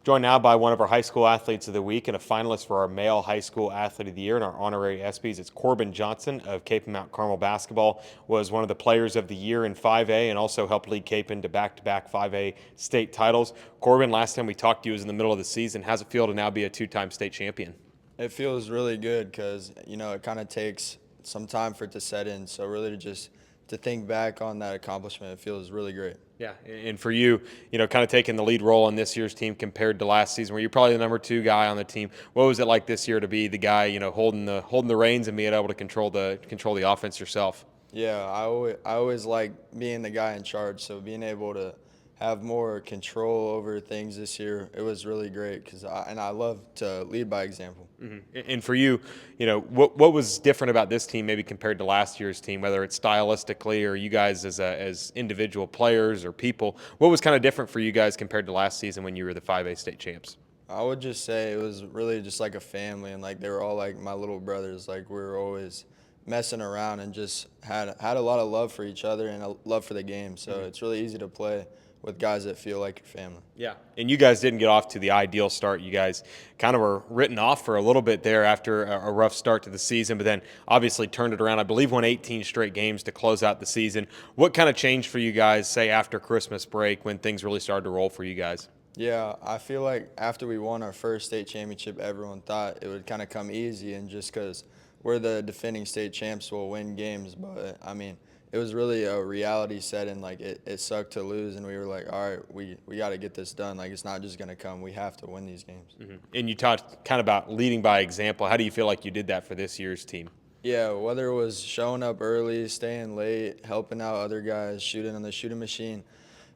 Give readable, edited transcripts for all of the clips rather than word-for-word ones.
Joined now by one of our high school athletes of the week and a finalist for our male high school athlete of the year in our honorary ESPYs. It's Corbin Johnson of Kapaun Mount Carmel basketball. Was one of the players of the year in 5A and also helped lead Kapaun to back-to-back 5A state titles. Corbin, last time we talked to you was in the middle of the season. How's it feel to now be a two-time state champion? It feels really good because, it kind of takes some time for it to set in. So really to think back on that accomplishment, it feels really great. Yeah, and for you, kind of taking the lead role on this year's team compared to last season, where you're probably the number 2 guy on the team. What was it like this year to be the guy, holding the reins and being able to control the offense yourself? Yeah, I always like being the guy in charge. So being able to have more control over things this year, it was really great because I love to lead by example. And for you, what was different about this team maybe compared to last year's team, whether it's stylistically or you guys as individual players or people? What was kind of different for you guys compared to last season when you were the 5A state champs? I would just say it was really just like a family, and like they were all like my little brothers. Like we were always messing around and just had a lot of love for each other and a love for the game. So it's really easy to play with guys that feel like your family. Yeah, and you guys didn't get off to the ideal start. You guys kind of were written off for a little bit there after a rough start to the season, but then obviously turned it around. I believe won 18 straight games to close out the season. What kind of changed for you guys, say, after Christmas break when things really started to roll for you guys? Yeah, I feel like after we won our first state championship, everyone thought it would kind of come easy, and just because we're the defending state champs, we'll win games. But I mean, it was really a reality setting. Like it sucked to lose, and we were like, all right, we got to get this done. Like it's not just gonna come. We have to win these games. And you talked kind of about leading by example. How do you feel like you did that for this year's team? Yeah, whether it was showing up early, staying late, helping out other guys, shooting on the shooting machine.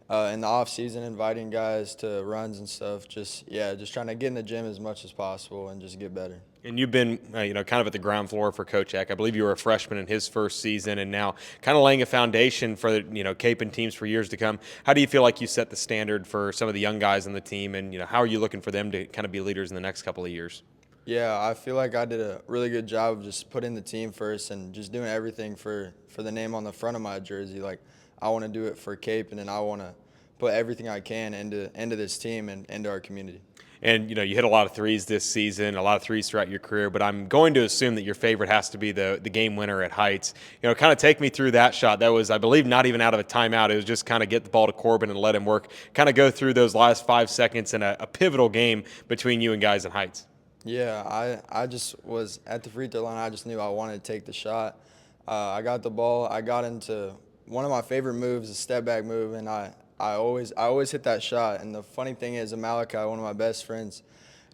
In the off season, inviting guys to runs and stuff. Just trying to get in the gym as much as possible and just get better. And you've been, kind of at the ground floor for Coach Eck. I believe you were a freshman in his first season, and now kind of laying a foundation for Kapaun teams for years to come. How do you feel like you set the standard for some of the young guys on the team, and how are you looking for them to kind of be leaders in the next couple of years? Yeah, I feel like I did a really good job of just putting the team first and just doing everything for the name on the front of my jersey. Like I want to do it for Kapaun, and I want to put everything I can into this team and into our community. And you hit a lot of threes this season, a lot of threes throughout your career. But I'm going to assume that your favorite has to be the game winner at Heights. Kind of take me through that shot. That was, I believe, not even out of a timeout. It was just kind of get the ball to Corbin and let him work. Kind of go through those last 5 seconds in a pivotal game between you and guys in Heights. Yeah, I just was at the free throw line. I just knew I wanted to take the shot. I got the ball. I got into one of my favorite moves, a step back move, and I always hit that shot. And the funny thing is, Malachi, one of my best friends,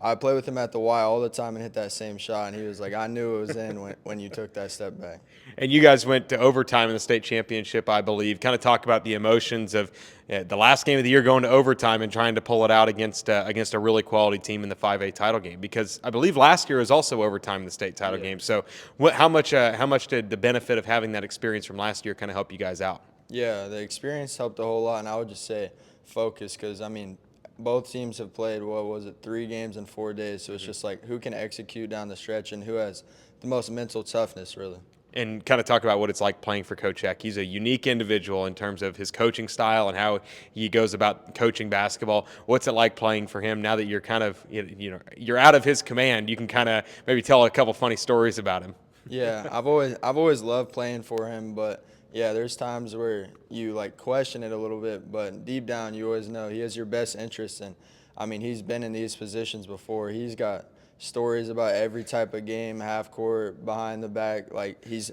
I play with him at the Y all the time and hit that same shot. And he was like, I knew it was in when you took that step back. And you guys went to overtime in the state championship, I believe. Kind of talk about the emotions of the last game of the year going to overtime and trying to pull it out against a really quality team in the 5A title game. Because I believe last year was also overtime in the state title game. So how much did the benefit of having that experience from last year kind of help you guys out? Yeah, the experience helped a whole lot, and I would just say focus because, both teams have played, 3 games in 4 days, so it's just like who can execute down the stretch and who has the most mental toughness, really. And kind of talk about what it's like playing for Coach Eck. He's a unique individual in terms of his coaching style and how he goes about coaching basketball. What's it like playing for him now that you're kind of, you're out of his command? You can kind of maybe tell a couple funny stories about him. Yeah, I've always loved playing for him, but yeah, there's times where you like question it a little bit, but deep down you always know he has your best interest. And he's been in these positions before. He's got stories about every type of game, half court, behind the back. Like he's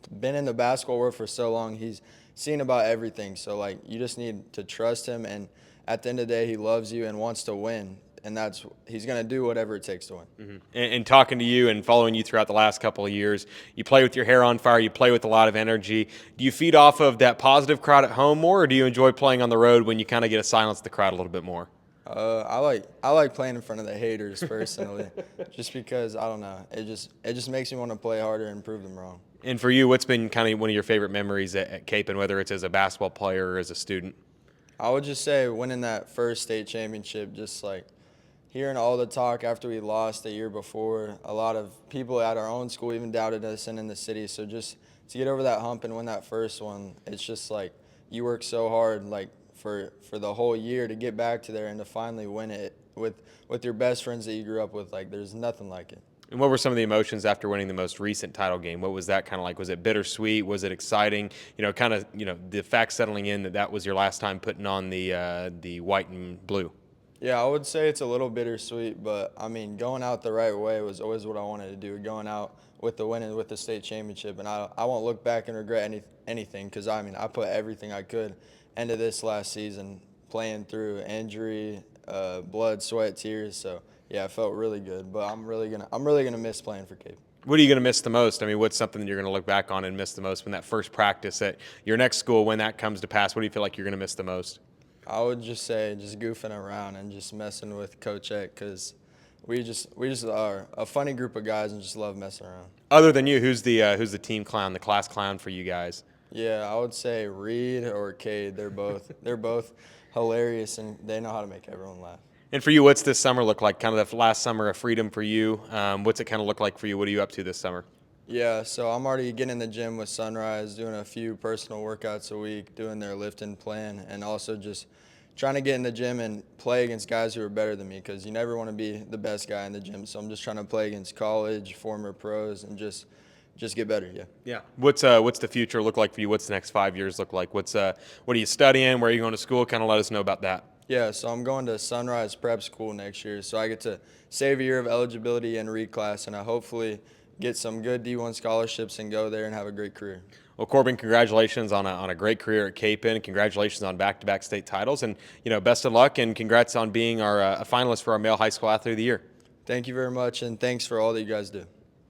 been in the basketball world for so long. He's seen about everything. So like you just need to trust him, and at the end of the day, he loves you and wants to win. And he's going to do whatever it takes to win. And talking to you and following you throughout the last couple of years, you play with your hair on fire, you play with a lot of energy. Do you feed off of that positive crowd at home more, or do you enjoy playing on the road when you kind of get to silence the crowd a little bit more? I like playing in front of the haters personally, just because I don't know, it just makes me want to play harder and prove them wrong. And for you, what's been kind of one of your favorite memories at Kapaun, whether it's as a basketball player or as a student? I would just say winning that first state championship, just like hearing all the talk after we lost the year before. A lot of people at our own school even doubted us and in the city. So just to get over that hump and win that first one, it's just like you work so hard like for the whole year to get back to there and to finally win it. with your best friends that you grew up with. Like, there's nothing like it. And what were some of the emotions after winning the most recent title game? What was that kind of like? Was it bittersweet? Was it exciting? Kind of, the fact settling in that that was your last time putting on the white and blue. Yeah, I would say it's a little bittersweet, but I mean, going out the right way was always what I wanted to do. Going out with the win and with the state championship, and I won't look back and regret anything because I mean I put everything I could into this last season, playing through injury, blood, sweat, tears. So yeah, I felt really good, but I'm really gonna miss playing for Cape. What are you going to miss the most? I mean, what's something that you're going to look back on and miss the most when that first practice at your next school, when that comes to pass? What do you feel like you're going to miss the most? I would just say just goofing around and just messing with Coach Eck because we just are a funny group of guys and just love messing around. Other than you, who's the team clown, the class clown for you guys? Yeah, I would say Reed or Cade. They're both hilarious and they know how to make everyone laugh. And for you, what's this summer look like? Kind of the last summer of freedom for you. What's it kind of look like for you? What are you up to this summer? Yeah, so I'm already getting in the gym with Sunrise, doing a few personal workouts a week, doing their lifting plan, and also just trying to get in the gym and play against guys who are better than me because you never want to be the best guy in the gym. So I'm just trying to play against college, former pros, and just get better. Yeah. Yeah. What's the future look like for you? What's the next 5 years look like? What are you studying? Where are you going to school? Kind of let us know about that. Yeah, so I'm going to Sunrise Prep School next year, so I get to save a year of eligibility and reclass, and I hopefully get some good D1 scholarships and go there and have a great career. Well, Corbin, congratulations on a great career at Kapaun. Congratulations on back-to-back state titles, and best of luck and congrats on being a finalist for our Male High School Athlete of the Year. Thank you very much, and thanks for all that you guys do.